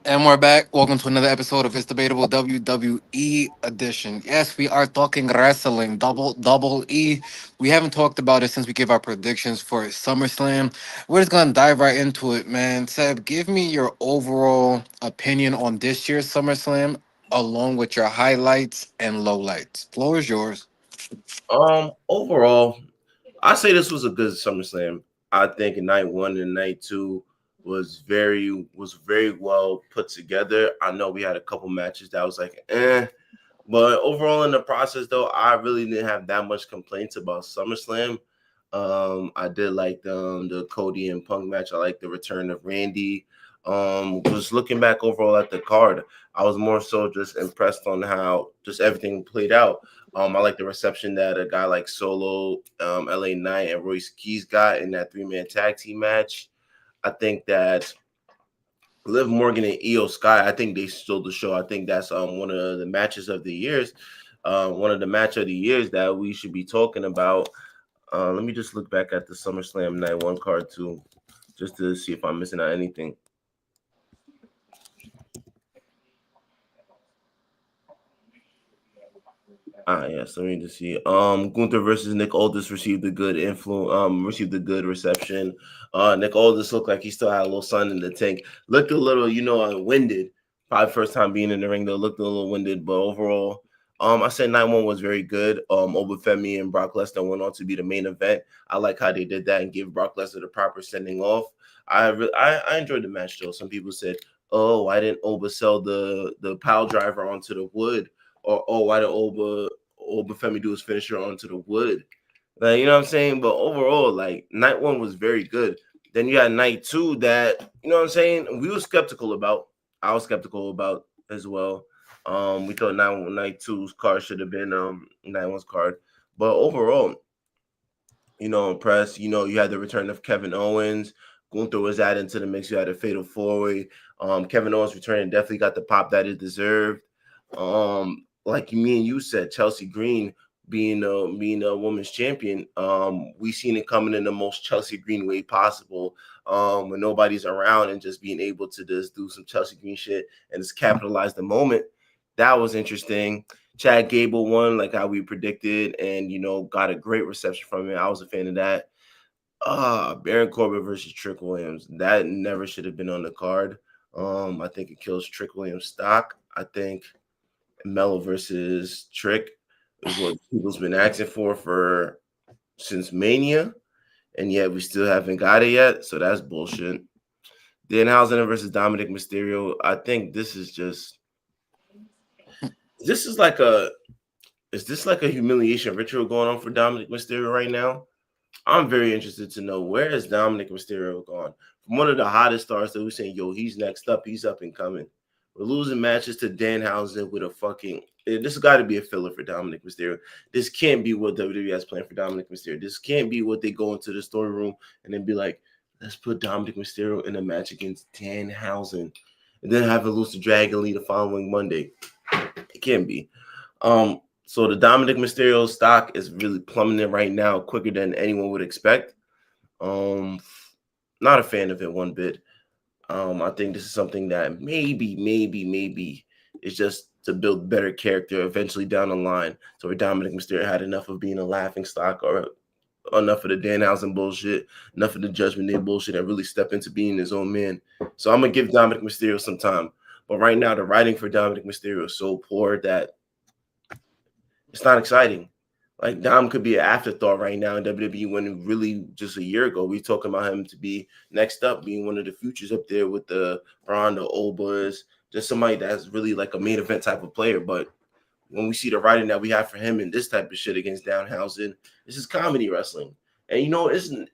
And we're back. Welcome to another episode of It's Debatable WWE edition. Yes, we are talking wrestling, double E. We haven't talked about it since we gave our predictions for Summerslam. We're just gonna dive right into it, man. Seb, give me your overall opinion on this year's SummerSlam, along with your highlights and lowlights. Floor is yours. Overall, I say this was a good SummerSlam. I think night one and night two was very well put together. I know we had a couple matches that was like but overall in the process though, I really didn't have that much complaints about SummerSlam. I did like the Cody and Punk match. I like the return of Randy. Was looking back overall at the card, I was more so just impressed on how just everything played out. I like the reception that a guy like Solo, LA Knight, and Royce Keys got in that three-man tag team match. I think that Liv Morgan and Io Sky, I think they stole the show. I think that's one of the matches of the years, one of the match of the years that we should be talking about. Let me just look back at the SummerSlam Night One card too, just to see if I'm missing out anything. Yes, let me just see. Gunther versus Nick Aldis received a good received a good reception. Nick Aldis looked like he still had a little sun in the tank. Looked a little, winded. Probably first time being in the ring though, looked a little winded, but overall, I said night one was very good. Obafemi and Brock Lesnar went on to be the main event. I like how they did that and give Brock Lesnar the proper sending off. I enjoyed the match though. Some people said, "Oh, why didn't Oba sell the pile driver onto the wood?" Or "Oh, why did Obafemi do his finisher onto the wood?" Like, you know what I'm saying? But overall, like night one was very good. Then you had night two that, you know what I'm saying, we were skeptical about. I was skeptical about as well. We thought night two's card should have been night one's card. But overall, impressed. You had the return of Kevin Owens. Gunther was added to the mix. You had a fatal four-way. Kevin Owens returning definitely got the pop that it deserved. Like me and you said, Chelsea Green being a women's champion, we seen it coming in the most Chelsea Green way possible. When nobody's around and just being able to just do some Chelsea Green shit and just capitalize the moment. That was interesting. Chad Gable won like how we predicted, and got a great reception from it. I was a fan of that. Baron Corbin versus Trick Williams. That never should have been on the card. I think it kills Trick Williams stock. I think Mello versus Trick is what people's been asking for since Mania, and yet we still haven't got it yet. So that's bullshit. Danhausen versus Dominic Mysterio. I think this is like a is this like a humiliation ritual going on for Dominic Mysterio right now? I'm very interested to know where is Dominic Mysterio gone? From one of the hottest stars that we're saying, yo, he's next up, he's up and coming. We're losing matches to Danhausen with a fucking. This has got to be a filler for Dominic Mysterio. This can't be what WWE has planned for Dominic Mysterio. This can't be what they go into the story room and then be like, let's put Dominic Mysterio in a match against Danhausen and then have him lose to Dragon Lee the following Monday. It can't be. So the Dominic Mysterio stock is really plummeting right now, quicker than anyone would expect. Um, Not a fan of it one bit. I think this is something that maybe is just to build better character eventually down the line. So where Dominic Mysterio had enough of being a laughing stock or enough of the Danhausen bullshit, enough of the Judgment Day bullshit, and really step into being his own man. So I'm gonna give Dominic Mysterio some time. But right now, the writing for Dominic Mysterio is so poor that it's not exciting. Like Dom could be an afterthought right now in WWE when really just a year ago we talking about him to be next up, being one of the futures up there with the Braun, the Obas, just somebody that's really like a main event type of player. But when we see the writing that we have for him and this type of shit against Downhausen, this is comedy wrestling. And isn't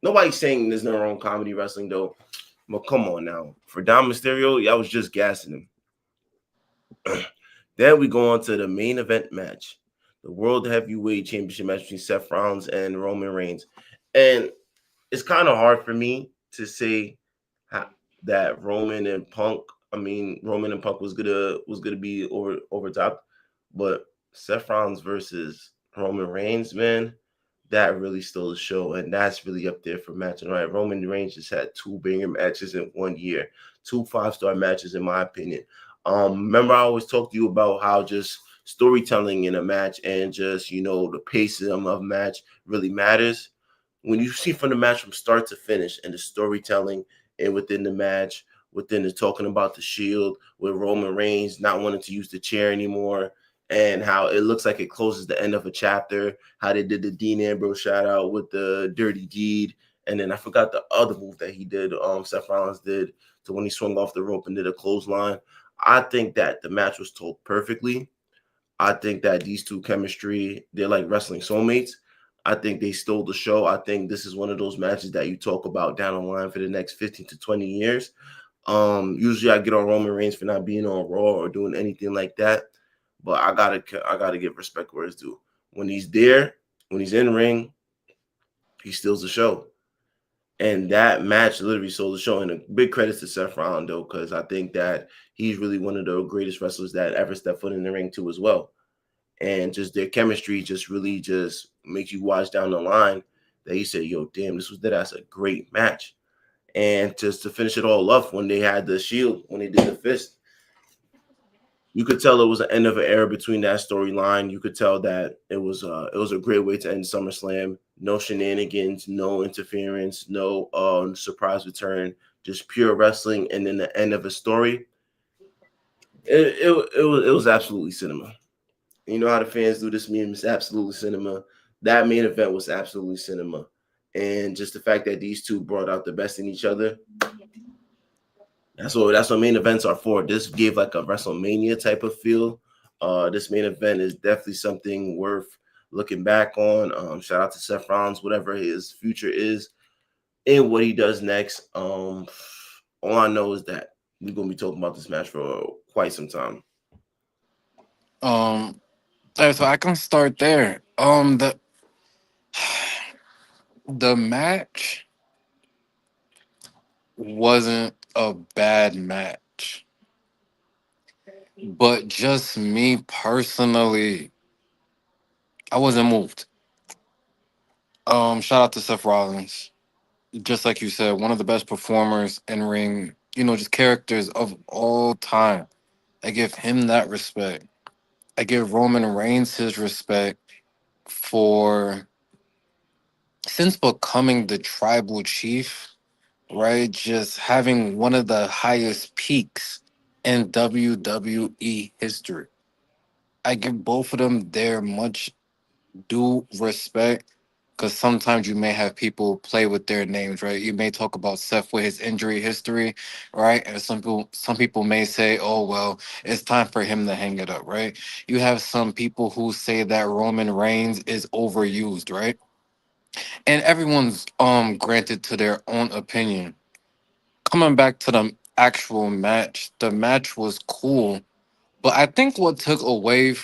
nobody's saying there's no wrong comedy wrestling though. But come on now. For Dom Mysterio, I was just gassing him. Then we go on to the main event match, the World Heavyweight Championship match between Seth Rollins and Roman Reigns. And it's kind of hard for me to say that Roman and Punk was gonna be over top, but Seth Rollins versus Roman Reigns, man, that really stole the show, and that's really up there for matching. Right, Roman Reigns just had two banger matches in 1 year, two five-star matches in my opinion. Remember I always talk to you about how just storytelling in a match and just the pacing of a match really matters. When you see from the match from start to finish and the storytelling and within the match, within the talking about the Shield, with Roman Reigns not wanting to use the chair anymore, and how it looks like it closes the end of a chapter. How they did the Dean Ambrose shout out with the Dirty Deed, and then I forgot the other move that he did. Seth Rollins did to when he swung off the rope and did a clothesline. I think that the match was told perfectly. I think that these two chemistry, they're like wrestling soulmates. I think they stole the show. I think this is one of those matches that you talk about down the line for the next 15 to 20 years. Usually I get on Roman Reigns for not being on Raw or doing anything like that, but I gotta give respect where it's due. When he's there, when he's in ring, he steals the show. And that match literally stole the show. And a big credit to Seth Rollins though, because I think that he's really one of the greatest wrestlers that ever stepped foot in the ring too as well. And just their chemistry just really just makes you watch down the line that you say, yo, damn, that's a great match. And just to finish it all up, when they had the Shield, when they did the fist, you could tell it was an end of an era between that storyline. You could tell that it was a great way to end SummerSlam. No shenanigans, no interference, no surprise return, just pure wrestling, and then the end of a story. It was absolutely cinema. You know how the fans do this meme? It's absolutely cinema. That main event was absolutely cinema, and just the fact that these two brought out the best in each other. That's what main events are for. This gave like a WrestleMania type of feel. This main event is definitely something worth looking back on. Shout out to Seth Rollins, whatever his future is and what he does next. All I know is that we're gonna be talking about this match for quite some time. Um, so I can start there. The match wasn't a bad match, but just me personally, I wasn't moved. Shout out to Seth Rollins. Just like you said, one of the best performers in ring, just characters of all time. I give him that respect. I give Roman Reigns his respect for since becoming the tribal chief, right? Just having one of the highest peaks in WWE history. I give both of them their much due respect because sometimes you may have people play with their names, right? You may talk about Seth with his injury history, right? And some people may say, "Oh well, it's time for him to hang it up," right? You have some people who say that Roman Reigns is overused, right? And everyone's granted to their own opinion. Coming back to the actual match, the match was cool, but I think what took away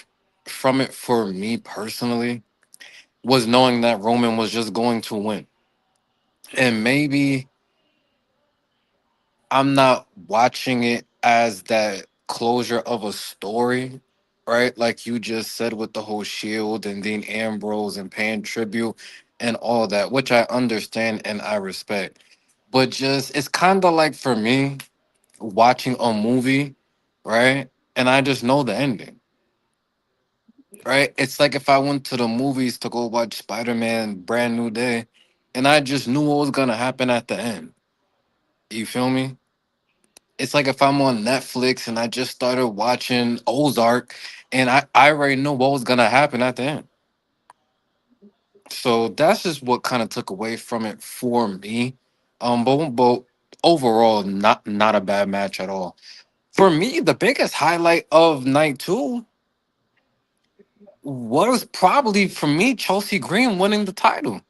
from it for me personally was knowing that Roman was just going to win. And maybe I'm not watching it as that closure of a story, right? Like you just said with the whole Shield and Dean Ambrose and paying tribute and all that, which I understand and I respect. But just, it's kind of like for me watching a movie, right? And I just know the ending, right? It's like if I went to the movies to go watch Spider Man Brand New Day and I just knew what was going to happen at the end. You feel me? It's like if I'm on Netflix and I just started watching Ozark and I already know what was gonna happen at the end. So that's just what kind of took away from it for me. But overall, not a bad match at all. For me, the biggest highlight of night two was probably for me Chelsea Green winning the title.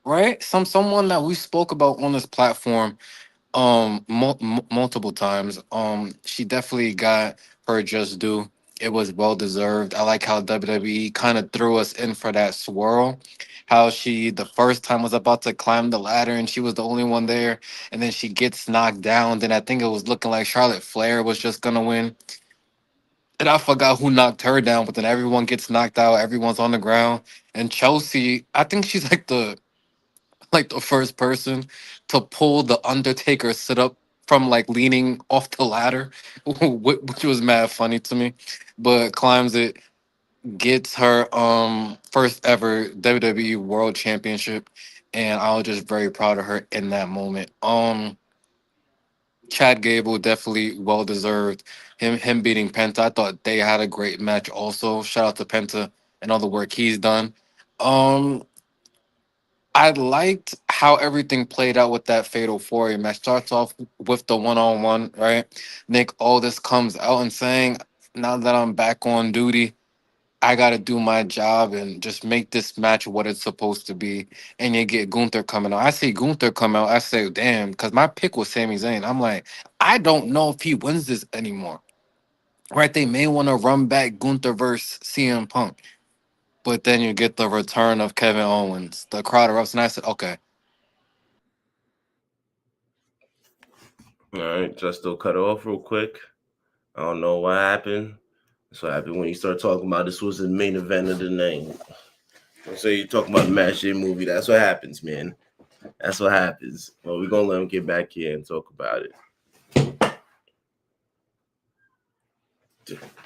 Right? Someone that we spoke about on this platform multiple times. She definitely got her just due. It was well deserved. I like how WWE kind of threw us in for that swirl. How she the first time was about to climb the ladder and she was the only one there, and then she gets knocked down. Then I think it was looking like Charlotte Flair was just gonna win. And I forgot who knocked her down, but then everyone gets knocked out. Everyone's on the ground. And Chelsea, I think she's like the first person to pull the Undertaker sit up from like leaning off the ladder, which was mad funny to me. But climbs it, gets her first ever WWE World Championship, and I was just very proud of her in that moment. Chad Gable definitely well deserved. Him beating Penta. I thought they had a great match also. Shout out to Penta and all the work he's done. Um I liked how everything played out with that Fatal Four Way match. Starts off with the one on one, right? Nick Aldis comes out and saying, now that I'm back on duty, I gotta do my job and just make this match what it's supposed to be. And you get Gunther coming out. I see Gunther come out. I say, damn, because my pick was Sami Zayn. I'm like, I don't know if he wins this anymore. Right? They may want to run back Gunther versus CM Punk. But then you get the return of Kevin Owens. The crowd erupts, and I said, okay, All right, just to cut off real quick. I don't know what happened. That's what happened when you start talking about this was the main event of the night. So you talking about the match day movie. That's what happens, man. That's what happens. Well, we're gonna let him get back here and talk about it.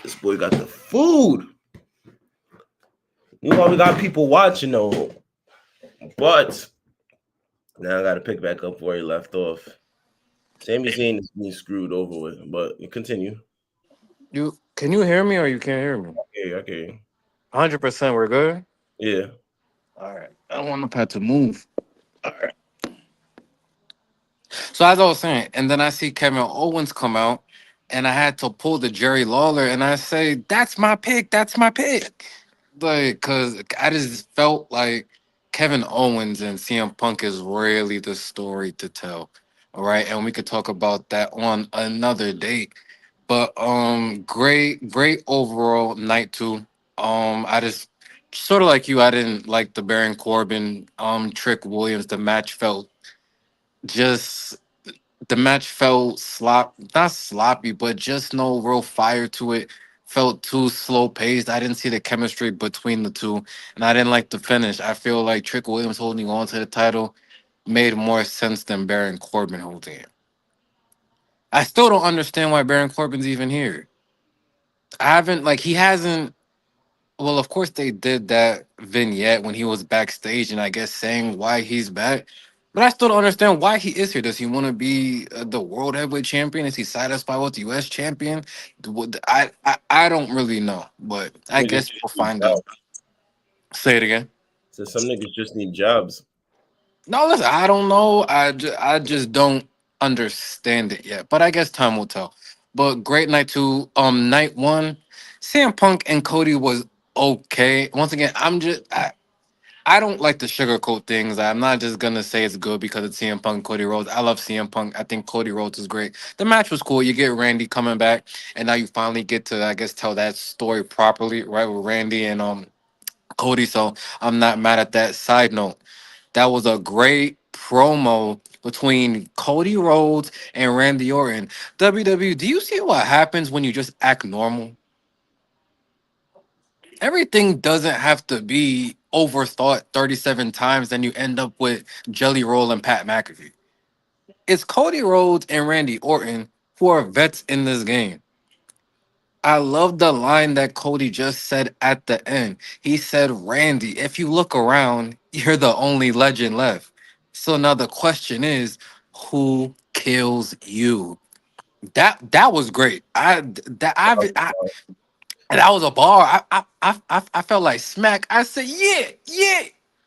This boy got the food. You know we got people watching though. But now I gotta pick back up where he left off. Sami Zayn is being screwed over with, but you continue. you can you hear me or you can't hear me? Okay, okay. 100%, we're good. Yeah. All right, I don't want the pad to move. All right. So as I was saying, and then I see Kevin Owens come out, and I had to pull the Jerry Lawler, and I say, "That's my pick. That's my pick." Like, cause I just felt like Kevin Owens and CM Punk is really the story to tell. All right, and we could talk about that on another date. But great overall night two. I just sort of like you. I didn't like the Baron Corbin Trick Williams. Just the match felt not sloppy, but just no real fire to it. Felt too slow paced. I didn't see the chemistry between the two, and I didn't like the finish. I feel like Trick Williams holding on to the title made more sense than Baron Corbin holding it. I still don't understand why Baron Corbin's even here. I haven't like he hasn't. Well, of course they did that vignette when he was backstage, and I guess saying why he's back. But I still don't understand why he is here. Does he want to be the world heavyweight champion? Is he satisfied with the U.S. champion? I don't really know, but I Niggas guess just we'll need find out. jobs. Say it again. So some niggas just need jobs. No, listen, I don't know. I just don't understand it yet. But I guess time will tell. But great night two. Night one, CM Punk and Cody was okay. Once again, I don't like to sugarcoat things. I'm not just gonna say it's good because it's CM Punk, Cody Rhodes. I love CM Punk. I think Cody Rhodes is great. The match was cool. You get Randy coming back, and now you finally get to, I guess, tell that story properly, right, with Randy and Cody. So I'm not mad at that. Side note, that was a great promo between Cody Rhodes and Randy Orton. WWE, do you see what happens when you just act normal? Everything doesn't have to be overthought 37 times, then you end up with Jelly Roll and Pat McAfee. It's Cody Rhodes and Randy Orton who are vets in this game. I love the line that Cody just said at the end. He said, Randy, if you look around, you're the only legend left. So now the question is, who kills you? That was great. And that was a bar. I felt like smack. I said, yeah, yeah.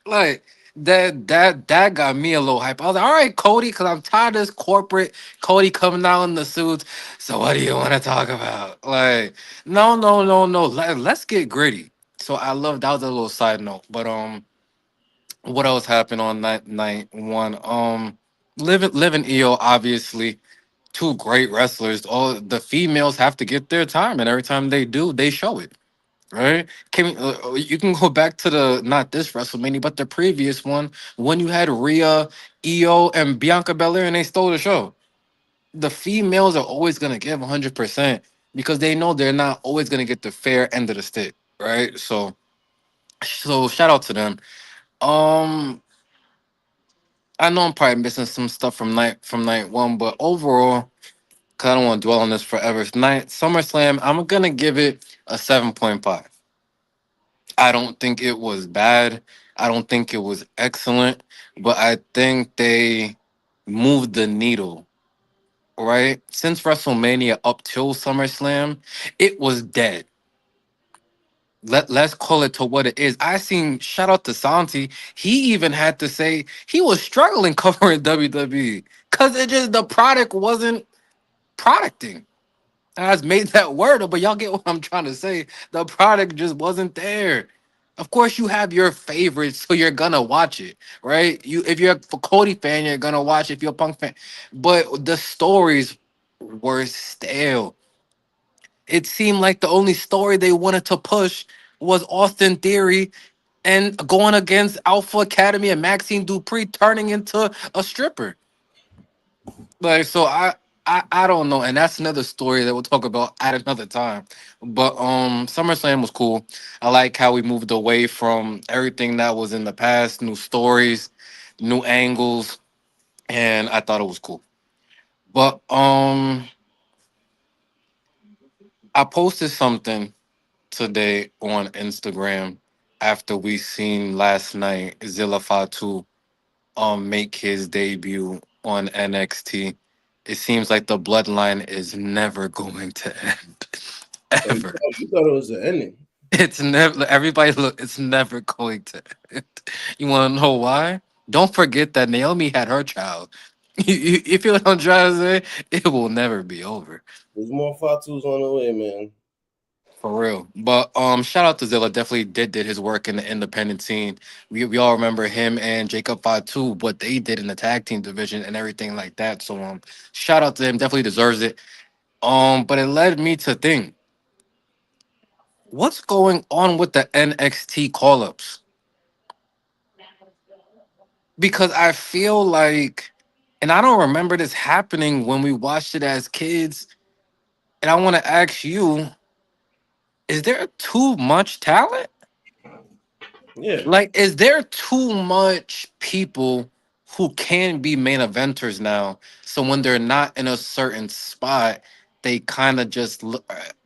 Like that got me a little hype. I was like, all right, Cody, because I'm tired of this corporate Cody coming out in the suits. So what do you want to talk about? Like, no, no, no, no. Let's get gritty. So I love that was a little side note. But what else happened on night one? Living EO, obviously two great wrestlers. All the females have to get their time, and every time they do, they show it. Right? You can go back to the not this WrestleMania, but the previous one when you had Rhea, Io, and Bianca Belair, and they stole the show. The females are always gonna give 100%. because they know they're not always gonna get the fair end of the stick, right? So shout out to them. Um, I know I'm probably missing some stuff from night one, but overall, cause I don't want to dwell on this forever. Night SummerSlam, I'm gonna give it a 7.5. I don't think it was bad. I don't think it was excellent, but I think they moved the needle, right? Since WrestleMania up till SummerSlam, it was dead. Let's call it to what it is. I seen shout out to Santi. He even had to say he was struggling covering WWE because it just the product wasn't producting. I just made that word up, but y'all get what I'm trying to say. The product just wasn't there. Of course, you have your favorites, so you're gonna watch it, right? You, if you're a Cody fan, you're gonna watch it. If you're a Punk fan, but the stories were stale. It seemed like the only story they wanted to push was Austin Theory and going against Alpha Academy and Maxine Dupree turning into a stripper. Like so, I don't know, and that's another story that we'll talk about at another time. But SummerSlam was cool. I like how we moved away from everything that was in the past, new stories, new angles, and I thought it was cool. But I posted something today on Instagram after we seen last night Zilla Fatu make his debut on NXT. It seems like the bloodline is never going to end. Oh, Ever. you thought it was the ending. It's never everybody look, it's never going to end. You wanna know why? Don't forget that Naomi had her child. You feel what I'm trying to say? It will never be over. There's more Fatus on the way, man. For real. But shout out to Zilla. Definitely did his work in the independent scene. We all remember him and Jacob Fatu, what they did in the tag team division and everything like that. So shout out to him. Definitely deserves it. But it led me to think, what's going on with the NXT call ups? Because I feel like, and I don't remember this happening when we watched it as kids. And I want to ask you, is there too much talent? Yeah. Like, is there too much people who can be main eventers now? So when they're not in a certain spot, they kind of just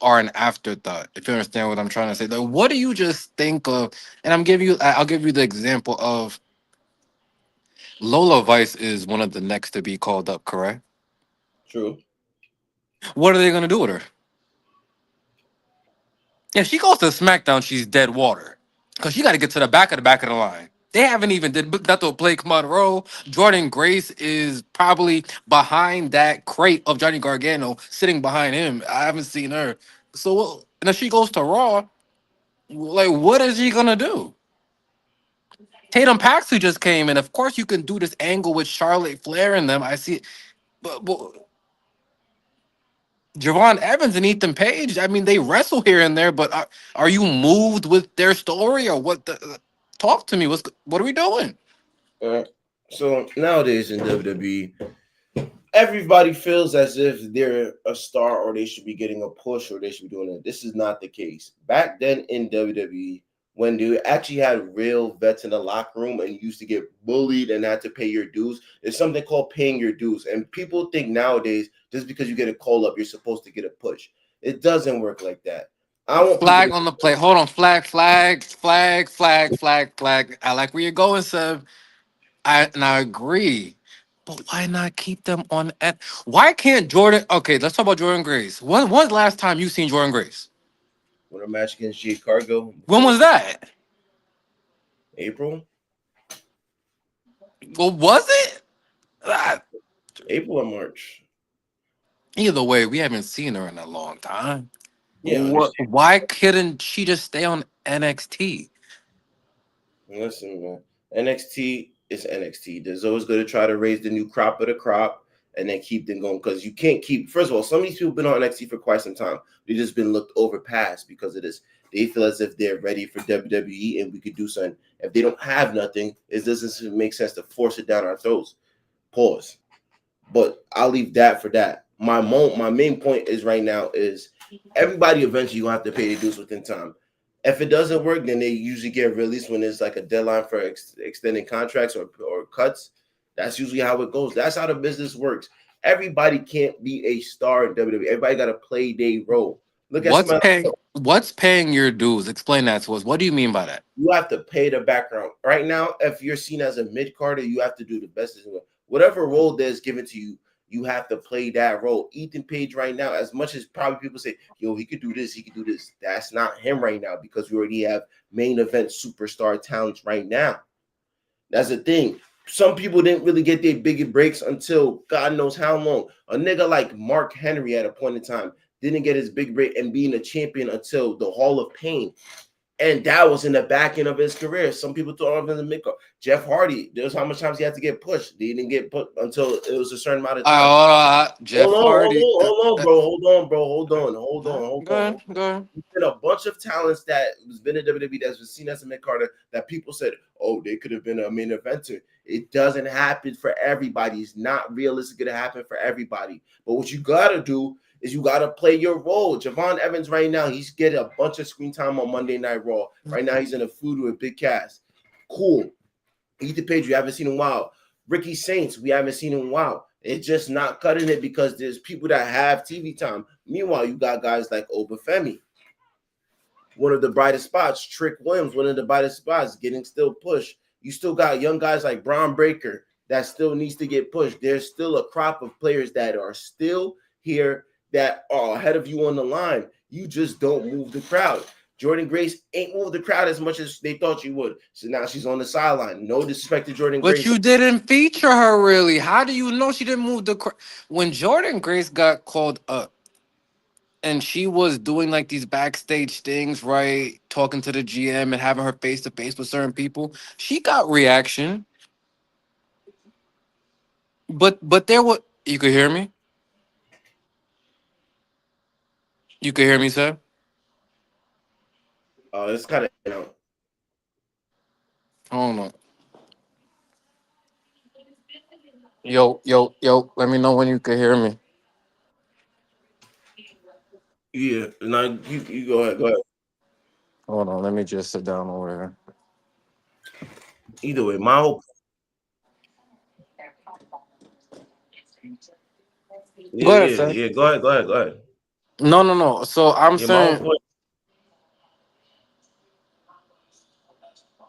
are an afterthought. If you understand what I'm trying to say, like, what do you just think of? And I'll give you the example of Lola Vice is one of the next to be called up. Correct? True. What are they gonna do with her? If she goes to SmackDown, she's dead water. Because you got to get to the back of the line. They haven't even did not to play Monroe. Jordan Grace is probably behind that crate of Johnny Gargano, sitting behind him. I haven't seen her. So, and if she goes to Raw, like, what is she gonna do? Tatum Paxley just came in. Of course, you can do this angle with Charlotte Flair and them. I see it, but Javon Evans and Ethan Page. I mean, they wrestle here and there, but are you moved with their story or what? Talk to me. What are we doing? Uh, so nowadays in WWE, everybody feels as if they're a star or they should be getting a push or they should be doing it. This is not the case. Back then in WWE, when they actually had real vets in the locker room and you used to get bullied and had to pay your dues, there's something called paying your dues. And people think nowadays just because you get a call up, you're supposed to get a push. It doesn't work like that. I want people Flag to on the play. Hold on. Flag. I like where you're going, Seb. I agree. But why not keep them on? Why can't Jordan? Okay, let's talk about Jordan Grace. When's the last time you seen Jordan Grace? win a match against Jade Cargo When before was that? April, Well, was it? Ah, April or March. either way, we haven't seen her in a long time. Yeah, What? understand. Why couldn't she just stay on NXT? Listen, man. NXT is NXT. There's always going to try to raise the new crop of the crop and then keep them going because you can't keep. First of all, some of these people have been on NXT for quite some time. They've just been looked over past because of this. They feel as if they're ready for WWE and we could do something. If they don't have nothing, it doesn't make sense to force it down our throats. Pause. But I'll leave that for that. My main point is right now is Everybody eventually gonna have to pay their dues within time. If it doesn't work, then they usually get released when there's like a deadline for extending contracts or cuts. That's usually how it goes. That's how the business works. Everybody can't be a star in WWE. Everybody got to play their role. Look at somebody. What's paying your dues? Explain that to us. What do you mean by that? You have to pay the background. Right now, if you're seen as a mid carder, you have to do the best. Whatever role that is given to you, you have to play that role. Ethan Page right now, as much as probably people say, yo, he could do this, he could do this. That's not him right now because we already have main event superstar talents right now. That's the thing. Some people didn't really get their big breaks until God knows how long. A nigga like Mark Henry at a point in time didn't get his big break and being a champion until the Hall of Pain. And that was in the back end of his career. Some people thought of him as a mid. Jeff Hardy, there's how much times he had to get pushed. He didn't get put until it was a certain amount of time. Jeff Hardy. Hold on, bro. Hold Go on. ahead. Go ahead. There's been a bunch of talents that has been in WWE that's been seen as a mid Carter that people said, oh, they could have been a main eventer. It doesn't happen for everybody. It's not realistic to happen for everybody. But what you gotta do is you gotta play your role. Javon Evans right now, he's getting a bunch of screen time on Monday Night Raw. Right now, he's in a feud with Big Cass. Cool. Ethan Page, we haven't seen in a while. Ricky Saints, we haven't seen in a while. It's just not cutting it because there's people that have TV time. Meanwhile, you got guys like Obafemi, one of the brightest spots. Trick Williams, one of the brightest spots, getting still pushed. You still got young guys like Braun Breaker that still needs to get pushed. There's still a crop of players that are still here that are ahead of you on the line. You just don't move the crowd. Jordan Grace ain't moved the crowd as much as they thought you would. So now she's on the sideline. No disrespect to Jordan But Grace. you didn't feature her really. How do you know she didn't move when Jordan Grace got called up and she was doing like these backstage things, right? Talking to the GM and having her face to face with certain people. She got reaction. But there was you could hear me? You could hear me, sir? It's kind of Hold on. Yo, let me know when you can hear me. yeah. Now you go ahead. Go ahead. Hold on, let me just sit down over here. Either way, my whole Go ahead, sir. yeah. Go ahead. Go ahead. Go ahead. No. So I'm Yeah, my whole saying point.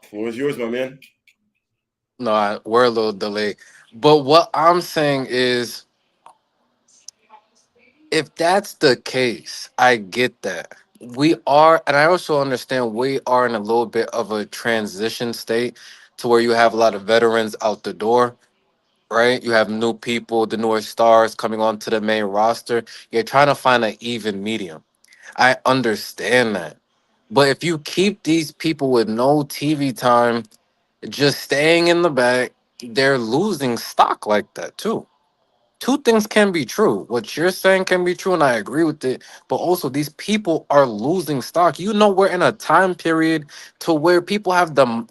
Floor is yours, my man. no, we're a little delayed. But what I'm saying is, if that's the case, I get that. We are, and I also understand we are in a little bit of a transition state to where you have a lot of veterans out the door, right? You have new people, the newer stars coming onto the main roster. You're trying to find an even medium. I understand that. But if you keep these people with no TV time just staying in the back, they're losing stock like that too. Two things can be true. What you're saying can be true, and I agree with it. But also, these people are losing stock. You know, we're in a time period to where people have the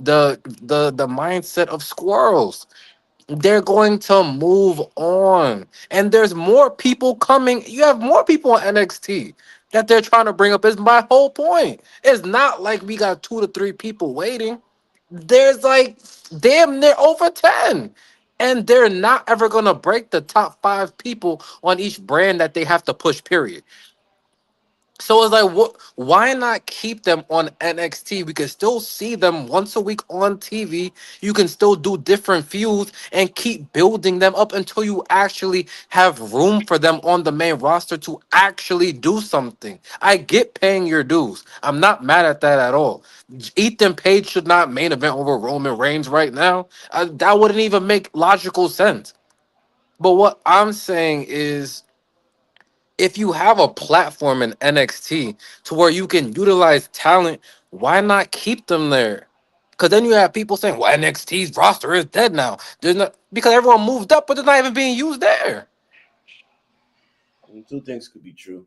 mindset of squirrels. They're going to move on, and there's more people coming. You have more people on NXT that they're trying to bring up. Is my whole point. It's not like we got 2 to 3 people waiting. There's like damn near over 10. And they're not ever gonna break the top 5 people on each brand that they have to push, period. So it's like, what? Why not keep them on NXT? We can still see them once a week on TV. You can still do different feuds and keep building them up until you actually have room for them on the main roster to actually do something. I get paying your dues. I'm not mad at that at all. Ethan Page should not main event over Roman Reigns right now. That wouldn't even make logical sense. But what I'm saying is, if you have a platform in NXT to where you can utilize talent, why not keep them there? Because then you have people saying, "Well, NXT's roster is dead now." There's not because everyone moved up, but they're not even being used there. Two things could be true.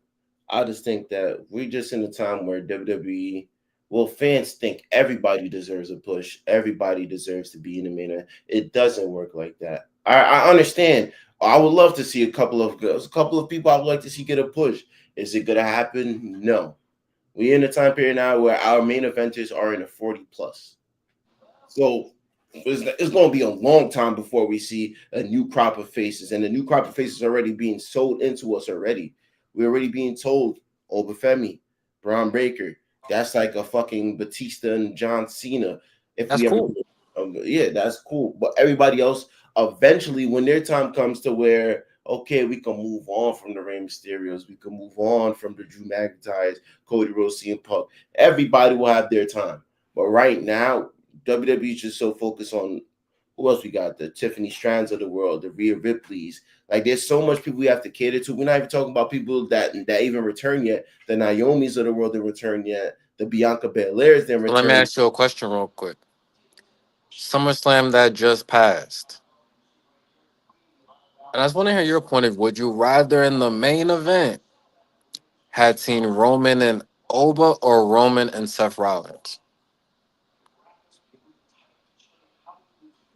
I just think that we're just in a time where WWE, well, fans think everybody deserves a push. Everybody deserves to be in the main event. It doesn't work like that. I understand. I would love to see a couple of girls, a couple of people I would like to see get a push. Is it gonna happen? No. We're in a time period now where our main eventers are in the 40 plus. So it's going to be a long time before we see a new crop of faces, and the new crop of faces already being sold into us already. We're already being told Obafemi, Braun Breaker. That's like a fucking Batista and John Cena. If That's we ever, cool. yeah, that's cool. But everybody else, eventually, when their time comes to where okay, we can move on from the Rey Mysterios, we can move on from the Drew McIntyres, Cody Rhodes, CM Punk. Everybody will have their time. But right now, WWE is just so focused on who else we got? The Tiffany Strands of the world, the Rhea Ripleys. Like there's so much people we have to cater to. We're not even talking about people that even return yet. The Naomi's of the world didn't return yet. The Bianca Belairs didn't So let me return. ask you a question real quick. SummerSlam that just passed. And I just want to hear your point of would you rather in the main event had seen Roman and Oba or Roman and Seth Rollins?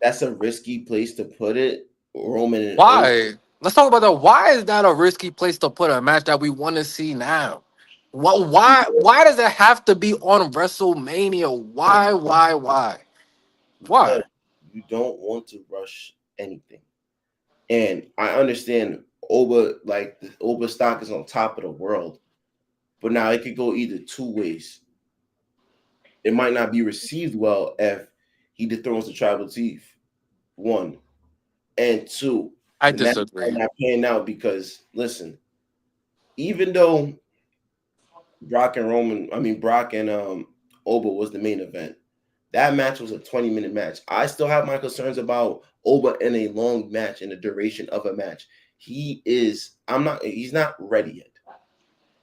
That's a risky place to put it. Roman and O. Why? Let's talk about that. Why is that a risky place to put a match that we want to see now? What? Why does it have to be on WrestleMania? Why? Because Why? you don't want to rush anything. And I understand Oba, like the Oba stock is on top of the world, but now it could go either two ways. It might not be received well if he dethrones the tribal chief. One and two, I the match might disagree. not pan out because listen, even though Brock and Oba was the main event. That match was a 20-minute match. I still have my concerns about Oba in a long match in the duration of a match. He's not ready yet.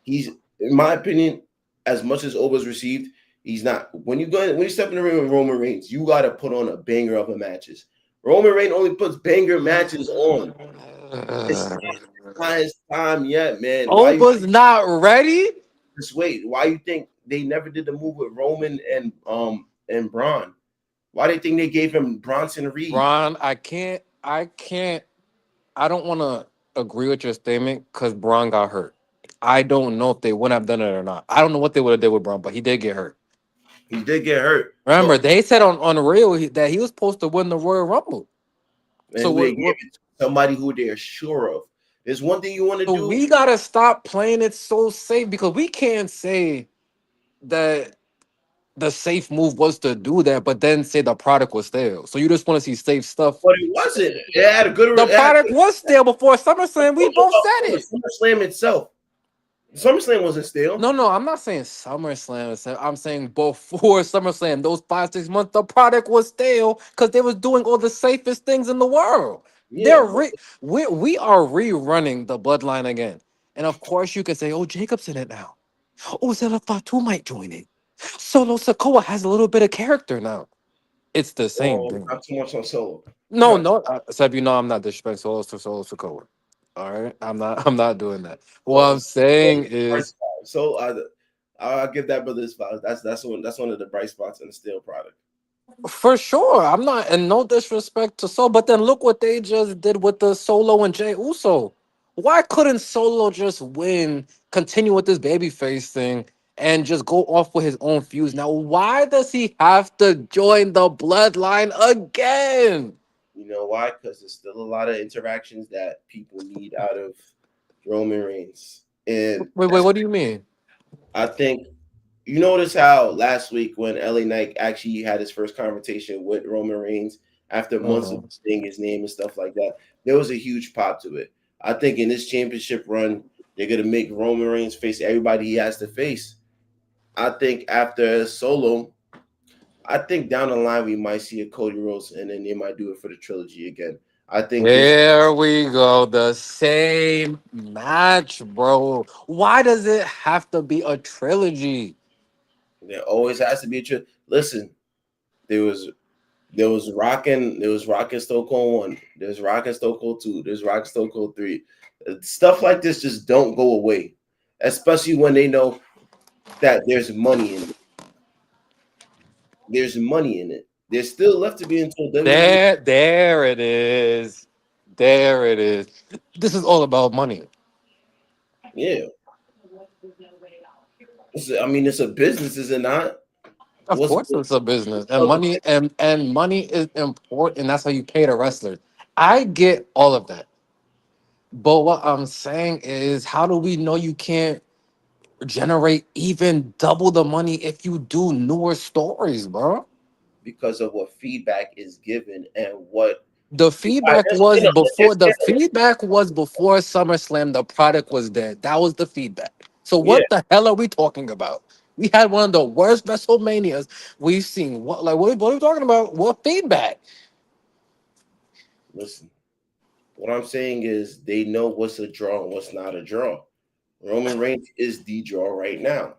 He's, in my opinion, as much as Oba's received, he's not. When you step in the ring with Roman Reigns, you got to put on a banger of a matches. Roman Reigns only puts banger matches on. It's not his time yet, man. Why you Oba's not ready. just wait? Why you think they never did the move with Roman and Braun? Why do you think they gave him Bronson Reed? Braun, I can't. I don't want to agree with your statement because Braun got hurt. I don't know if they wouldn't have done it or not. I don't know what they would have did with Braun, but he did get hurt. He did get hurt, Remember, but they said on real that he was supposed to win the Royal Rumble. and So who they what, gave what it to? Somebody who they're sure of. There's one thing you want to so do. we gotta stop playing it so safe because we can't say that the safe move was to do that, but then say the product was stale. So you just want to see safe stuff. But it wasn't. It had a good. The It had product was stale before SummerSlam. We both said the it. SummerSlam itself. SummerSlam wasn't stale. No, I'm not saying SummerSlam. I'm saying before SummerSlam, those 5 6 months, the product was stale because they was doing all the safest things in the world. Yeah, but We are rerunning the bloodline again, and of course you could say, "Oh, Jacob's in it now. Oh, Zella Fatu might join it. Solo Sokoa has a little bit of character now. It's the same thing." not too much on Solo. No, Not no, Seb, you know I'm not disrespecting Solo Sokoa. All right, I'm not. I'm not doing that. What so, I'm saying is so I'll give that brother his flowers. That's one of the bright spots in the steel product. for sure. I'm not, and no disrespect to Solo, but then look what they just did with the Solo and Jay Uso. Why couldn't Solo just win, continue with this babyface thing, and just go off with his own fuse? Now, why does he have to join the bloodline again? You know why? Because there's still a lot of interactions that people need out of Roman Reigns, and Wait, what do you mean? I think you notice how last week when LA Knight actually had his first confrontation with Roman Reigns after months of Mhm. saying his name and stuff like that, there was a huge pop to it. I think in this championship run, they're gonna make Roman Reigns face everybody he has to face. I think after Solo, I think down the line we might see a Cody Rhodes, and then they might do it for the trilogy again. I think this There we go. The same match, bro. Why does it have to be a trilogy? there always has to be a trilogy. Listen, there was there was rocking Stone Cold 1, there's rocking Stone Cold 2, there's rocking Stone Cold 3. Stuff like this just don't go away, especially when they know that there's money in it. There's money in it. There's still left to be until WWE. There it is. There it is. This is all about money. Yeah, I mean, it's a business, is it not? Of What's course, it's a business, and other money and money is important. That's how you pay the wrestlers. I get all of that, but what I'm saying is, how do we know you can't generate even double the money if you do newer stories, bro? because of what feedback is given and what. The All right, feedback was there's, before SummerSlam. The product was dead. That was the feedback. So yeah. what the hell are we talking about? We had one of the worst WrestleManias we've seen. What are we talking about? What feedback? Listen, what I'm saying is they know what's a draw and what's not a draw. Roman Reigns is the draw right now.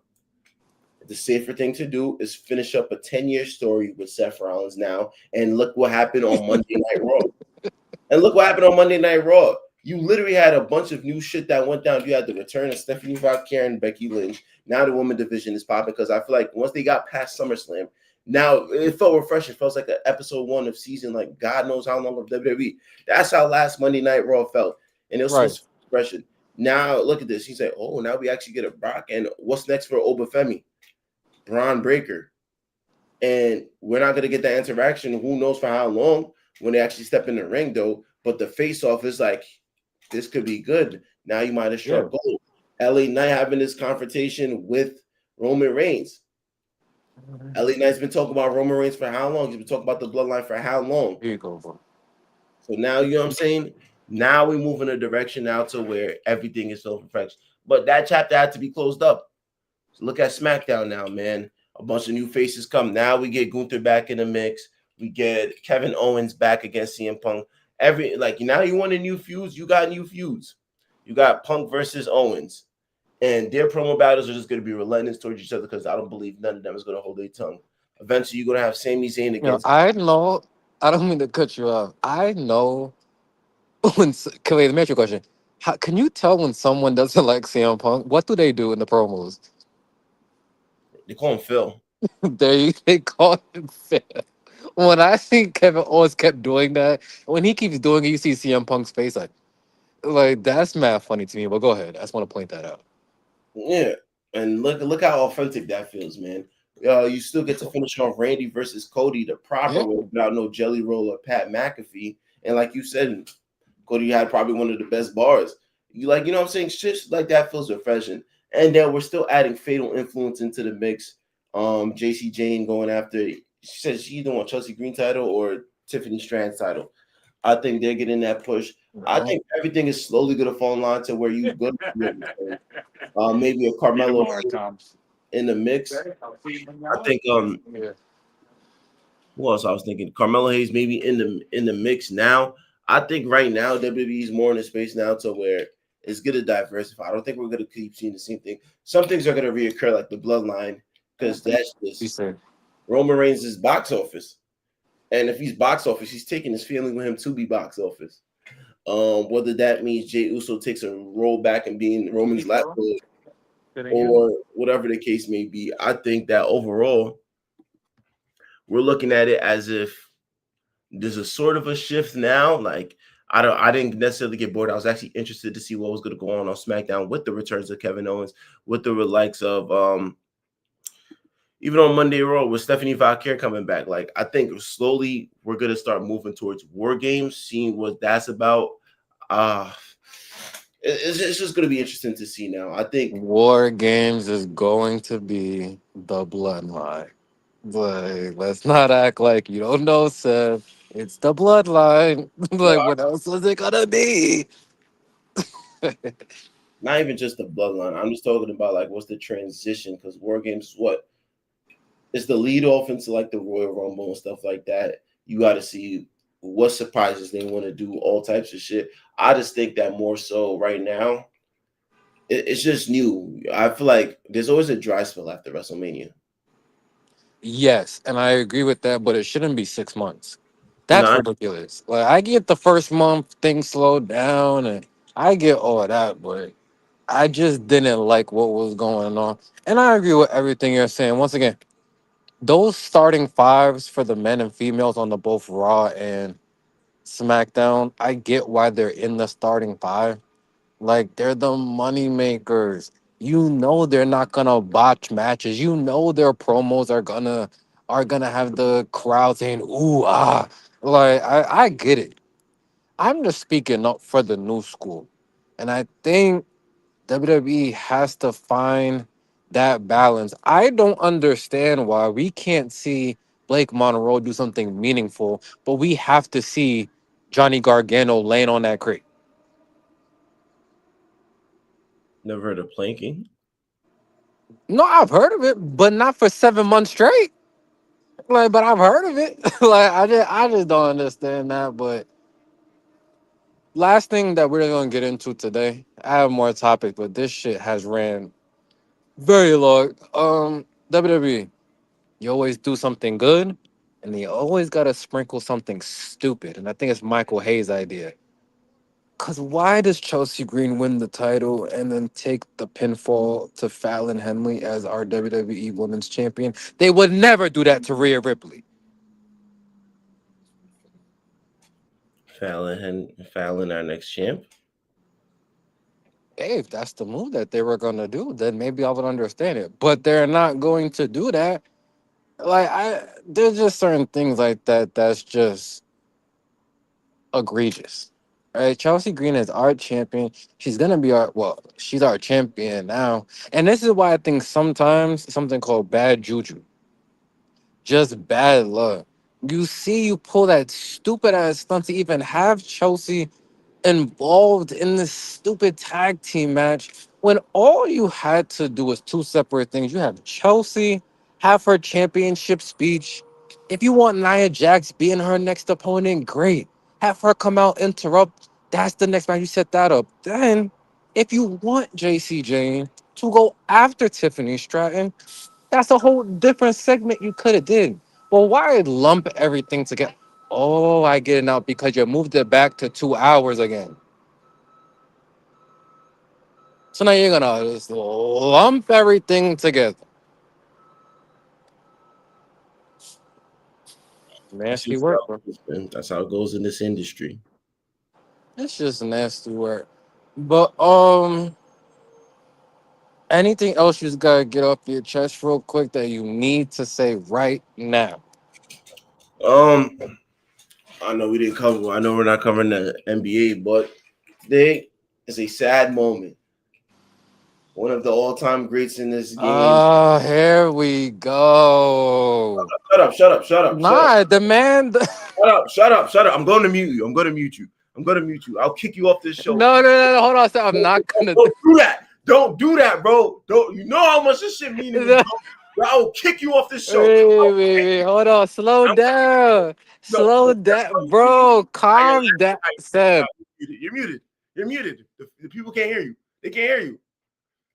The safer thing to do is finish up a 10-year story with Seth Rollins now, and look what happened on Monday Night Raw. And look what happened on Monday Night Raw. You literally had a bunch of new shit that went down. You had the return of Stephanie Valkyrie and Becky Lynch. Now the woman division is popping because I feel like once they got past SummerSlam, now it felt refreshing. It felt like an episode one of season, like God knows how long of WWE. That's how last Monday Night Raw felt. And it was Right. supposed to be refreshing. Now look at this. He's like, oh, now we actually get a Brock. And what's next for Obafemi? Braun Breaker. And we're not going to get that interaction. Who knows for how long when they actually step in the ring, though. But the face off is like, this could be good. Now you might have Yeah. struck gold. LA Knight having this confrontation with Roman Reigns. LA Knight's been talking about Roman Reigns for how long? He's been talking about the bloodline for how long? Here you go, bro. So now, you know what I'm saying? Now we move in a direction now to where everything is so perfection. But that chapter had to be closed up. So look at SmackDown now, man. A bunch of new faces come. Now we get Gunther back in the mix. We get Kevin Owens back against CM Punk. Now you want a new feuds. You got new feuds. You got Punk versus Owens, and their promo battles are just going to be relentless towards each other because I don't believe none of them is going to hold their tongue. Eventually, you're going to have Sami Zayn against. I know. I don't mean to cut you off. I know okay, wait, let me ask you a question. How can you tell when someone doesn't like CM Punk? What do they do in the promos? They call him Phil. They call him Phil. When I see Kevin Owens kept doing that, when he keeps doing it, you see CM Punk's face like that's mad funny to me. But go ahead. I just want to point that out. Yeah, and look how authentic that feels, man. You still get to finish off Randy versus Cody the proper Yeah. way without no Jelly Roll or Pat McAfee. And like you said, Cody had probably one of the best bars. You know what I'm saying? Shit like that feels refreshing. And then we're still adding Fatal Influence into the mix. JC Jane going after, she said she either want Chelsea Green title or Tiffany Strand's title. I think they're getting that push. I No. think everything is slowly going to fall in line to where you good. Maybe a Carmelo in the mix. I think Yeah. who else I was thinking? Carmelo Hayes maybe in the mix now. I think right now WWE is more in a space now to where it's going to diversify. I don't think we're going to keep seeing the same thing. Some things are going to reoccur like the bloodline because that's You just said Roman Reigns' box office. And if he's box office, he's taking his feeling with him to be box office. Whether that means Jey Uso takes a roll back and being Roman's lap or whatever the case may be, I think that overall we're looking at it as if there's a sort of a shift now. Like I didn't necessarily get bored. I was actually interested to see what was going to go on SmackDown with the returns of Kevin Owens, with the likes of even on Monday Raw with Stephanie Valkyrie coming back. Like I think slowly we're going to start moving towards War Games, seeing what that's about. Uh it's just going to be interesting to see now. I think War Games is going to be the bloodline. Like, let's not act like you don't know, Seth. It's the bloodline. Like, what else is it gonna be? not even just the bloodline. I'm just talking about like what's the transition because War Games is what is the lead off into like the Royal Rumble and stuff like that. You got to see what surprises they want to do, all types of shit. I just think that more so right now, it's just new. I feel like there's always a dry spell after WrestleMania. Yes, and I agree with that, but it shouldn't be 6 months. That's Not ridiculous. Like, I get the first month things slowed down, and I get all of that, but I just didn't like what was going on. And I agree with everything you're saying. Once again, those starting fives for the men and females on the both Raw and SmackDown. I get why they're in the starting five. Like they're the money makers. You know they're not gonna botch matches. You know their promos are gonna have the crowd saying ooh ah. Like I get it. I'm just speaking up for the new school. And I think WWE has to find that balance. I don't understand why we can't see Blake Monroe do something meaningful, but we have to see Johnny Gargano laying on that crate. Never heard of planking. No, I've heard of it, but not for 7 months straight. Like, but I've heard of it. Like, I just don't understand that. But last thing that we're gonna get into today, I have more topics, but this shit has ran very long. WWE, you always do something good, and you always gotta sprinkle something stupid. And I think it's Michael Hayes' idea. Cause why does Chelsea Green win the title and then take the pinfall to Fallon Henley as our WWE Women's Champion? They would never do that to Rhea Ripley. Fallon, our next champ. Hey, if that's the move that they were gonna do, then maybe I would understand it. But they're not going to do that. There's just certain things like that that's just egregious. Right? Chelsea Green is our champion. She's gonna be she's our champion now. And this is why I think sometimes something called bad juju, just bad luck. You pull that stupid ass stunt to even have Chelsea involved in this stupid tag team match when all you had to do was two separate things. You have Chelsea have her championship speech. If you want Nia Jax being her next opponent, great. Have her come out, interrupt. That's the next match. You set that up. Then, if you want JC Jane to go after Tiffany Stratton, that's a whole different segment you could have did. Well, why lump everything together? Oh, I get it now because you moved it back to 2 hours again. So now you're gonna just lump everything together. That's Nasty just work, how bro. it is, man. That's how it goes in this industry. It's just nasty work. But anything else you just gotta get off your chest real quick that you need to say right now? Um, I know we didn't cover. I know we're not covering the NBA, but today is a sad moment. One of the all-time greats in this game. Oh, here we go. Shut up! Shut up! Shut up! Shut up! Nah, the man. Shut up! Shut up! Shut up! I'm going to mute you. I'm going to mute you. I'm going to mute you. I'll kick you off this show. No, no, no, no. Hold on, stop. I'm not gonna do Don't do that. Don't do that, bro. Don't. You know how much this shit mean to me, no. bro. I will kick you off this show. Wait. Hold on. Slow I'm, down. no, Slow that's down, how you treat me. bro. Now you're Calm laughing. down, Now Seb. you're muted. You're muted. The people can't hear you. They can't hear you.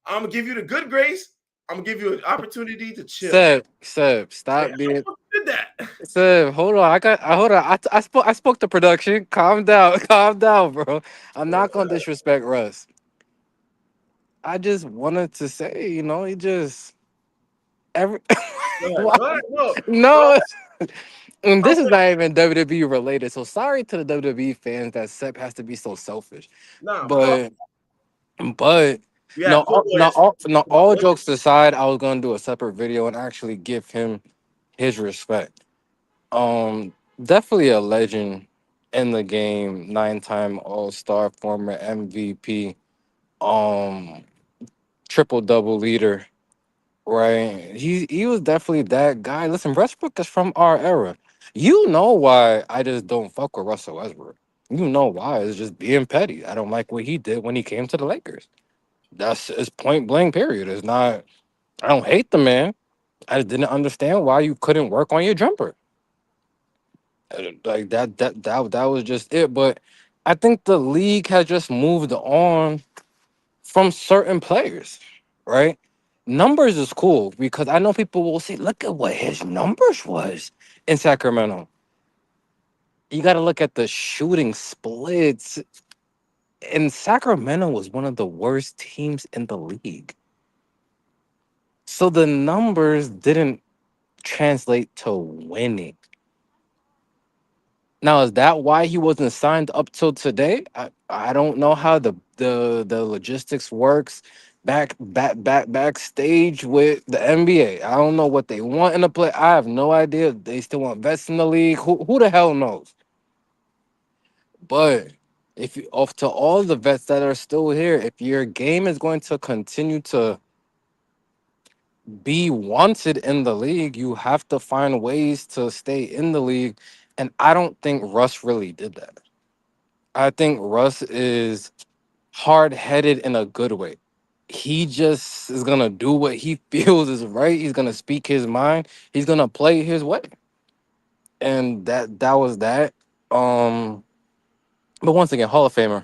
I'm gonna give you the good grace. I'm gonna give you an opportunity to chill. Seb. Man, Stop how the being. fuck you did that? Seb, hold on. Hold on. I spoke to production. Calm down. Calm down, bro. I'm not gonna disrespect Russ. I just wanted to say, he just every. Go ahead. Why- Go ahead. No, bro. no, and I'm this is gonna, not even WWE related. So sorry to the WWE fans that Seb has to be so selfish. nah, fuck. But But We no, had football no, yesterday. all jokes aside, I was gonna do a separate video and actually give him his respect. Definitely a legend in the game, 9-time All Star, former MVP, um, triple double leader. Right, he was definitely that guy. Listen, Westbrook is from our era. You know why I just don't fuck with Russell Westbrook. You know why? It's just being petty. I don't like what he did when he came to the Lakers. That's it's point blank. Period. It's not. I don't hate the man. I just didn't understand why you couldn't work on your jumper. Like that was just it. But I think the league has just moved on from certain players, right? Numbers is cool because I know people will say, "Look at what his numbers was in Sacramento." You got to look at the shooting splits. And Sacramento was one of the worst teams in the league. So the numbers didn't translate to winning. Now, is that why he wasn't signed up till today? I don't know how the logistics works backstage with the NBA. I don't know what they want in the play. I have no idea. They still want vets in the league. Who the hell knows? But if you off to all the vets that are still here, if your game is going to continue to be wanted in the league, you have to find ways to stay in the league. And I don't think Russ really did that. I think Russ is hard headed in a good way. He just is gonna do what he feels is right. He's gonna speak his mind. He's gonna play his way, and that was that. Um, but once again, Hall of Famer,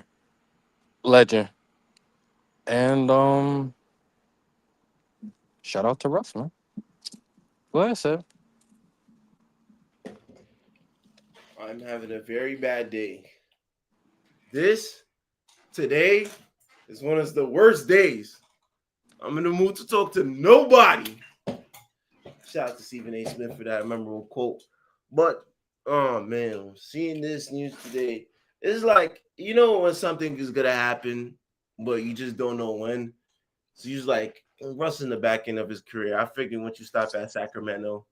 legend, and shout out to Russ, man. Go ahead, sir. I'm having a very bad day. This today is one of the worst days. I'm in the mood to talk to nobody. Shout out to Stephen A. Smith for that memorable quote. But oh man, seeing this news today, it's like when something is gonna happen, but you just don't know when. So he's like Russ in the back end of his career. I figured once you stop at Sacramento,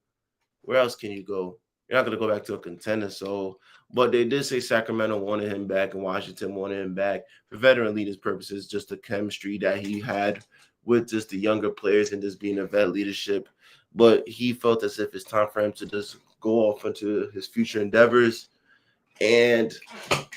where else can you go? You're not gonna go back to a contender. So, but they did say Sacramento wanted him back and Washington wanted him back for veteran leaders purposes. Just the chemistry that he had with just the younger players and just being a vet leadership. But he felt as if it's time for him to just go off into his future endeavors. And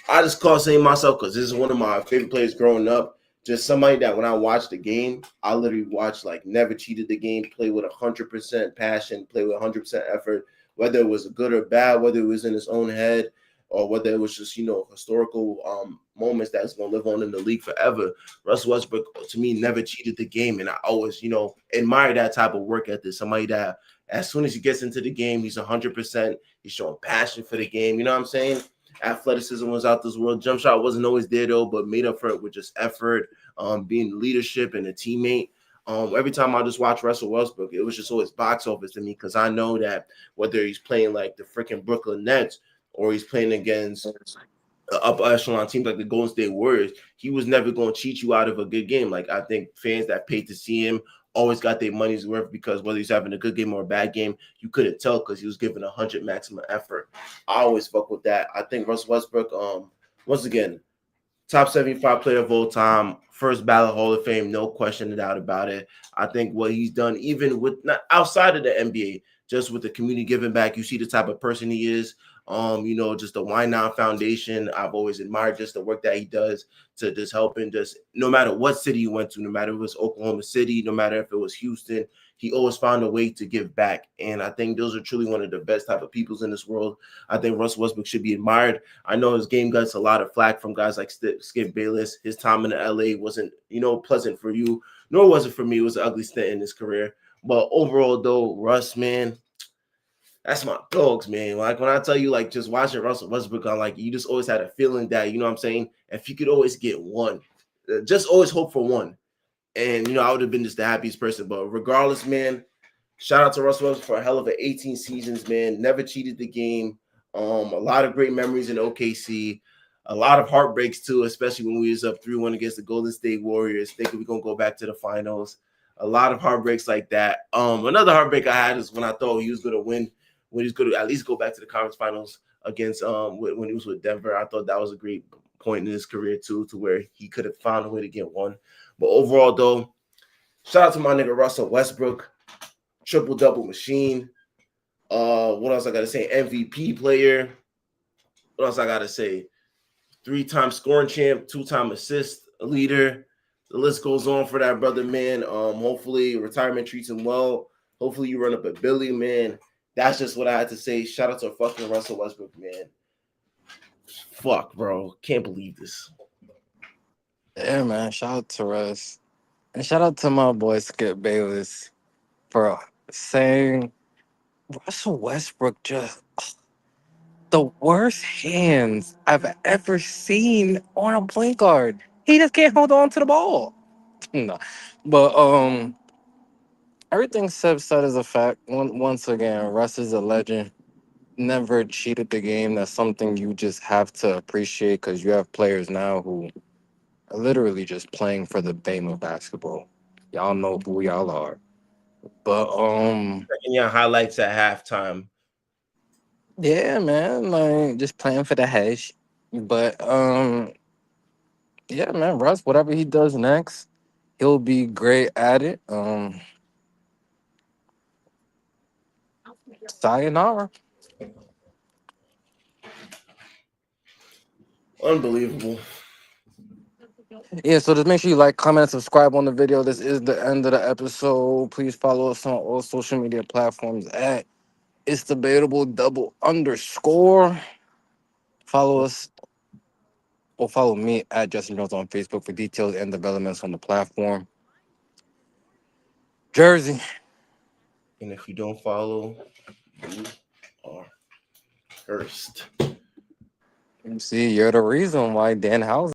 I just call saying myself because this is one of my favorite players growing up. Just somebody that when I watch the game, I literally watch like never cheated the game, play with 100% passion, play with 100% effort, whether it was good or bad, whether it was in his own head or whether it was just historical moments that's gonna live on in the league forever. Russell Westbrook to me never cheated the game, and I always admire that type of work ethic. Somebody that as soon as he gets into the game, he's 100%. He's showing passion for the game. You know what I'm saying? Athleticism was out this world. Jump shot wasn't always there though, but made up for it with just effort, being leadership and a teammate. Every time I just watch Russell Westbrook, it was just always box office to me because I know that whether he's playing like the freaking Brooklyn Nets or he's playing against upper echelon teams like the Golden State Warriors, he was never going to cheat you out of a good game. Like I think fans that paid to see him always got their money's worth because whether he's having a good game or a bad game, you couldn't tell because he was giving 100 maximum effort. I always fuck with that. I think Russell Westbrook, once again, top 75 player of all time, first ballot Hall of Fame, no question doubt about it. I think what he's done, even with not outside of the NBA, just with the community giving back, you see the type of person he is. Just the Wine Now Foundation. I've always admired just the work that he does to just helping just no matter what city you went to, no matter if it was Oklahoma City, no matter if it was Houston, he always found a way to give back. And I think those are truly one of the best type of peoples in this world. I think Russell Westbrook should be admired. I know his game gets a lot of flack from guys like Skip Bayless. His time in the LA wasn't, pleasant for you, nor was it for me. It was an ugly stint in his career. But overall, though, Russ, man, that's my dogs, man. Like when I tell you, like just watching Russell Westbrook, I'm like, you just always had a feeling that, you know what I'm saying? If you could always get one, just always hope for one. And, I would have been just the happiest person. But regardless, man, shout out to Russell Westbrook for a hell of an 18 seasons, man. Never cheated the game. A lot of great memories in OKC. A lot of heartbreaks too, especially when we was up 3-1 against the Golden State Warriors, thinking we're gonna go back to the finals. A lot of heartbreaks like that. Another heartbreak I had is when I thought he was gonna win, when he was gonna at least go back to the conference finals against when he was with Denver. I thought that was a great point in his career too, to where he could have found a way to get one. But overall, though, shout out to my nigga Russell Westbrook, triple double machine. What else I gotta say? MVP player. What else I gotta say? 3-time scoring champ, 2-time assist leader. The list goes on for that brother, man. Hopefully retirement treats him well. Hopefully you run up a Billy, man. That's just what I had to say. Shout out to fucking Russell Westbrook, man. Fuck, bro. Can't believe this. Yeah, man. Shout out to Russ. And shout out to my boy Skip Bayless for saying Russell Westbrook just the worst hands I've ever seen on a point guard. He just can't hold on to the ball. No. But everything Seb said is a fact. Once again, Russ is a legend. never cheated the game. That's something you just have to appreciate because you have players now who are literally just playing for the game of basketball. Y'all know who y'all are. But Checking your highlights at halftime. yeah, man, like just playing for the hash. But yeah, man, Russ, whatever he does next, he'll be great at it. Sayonara. Unbelievable. Yeah, so just make sure you like, comment, and subscribe on the video. This is the end of the episode. Please follow us on all social media platforms at It's Debatable double underscore. Follow us or follow me at Justin Jones on Facebook for details and developments on the platform. Jersey. And if you don't follow, you are cursed. See, you're the reason why Dan Housen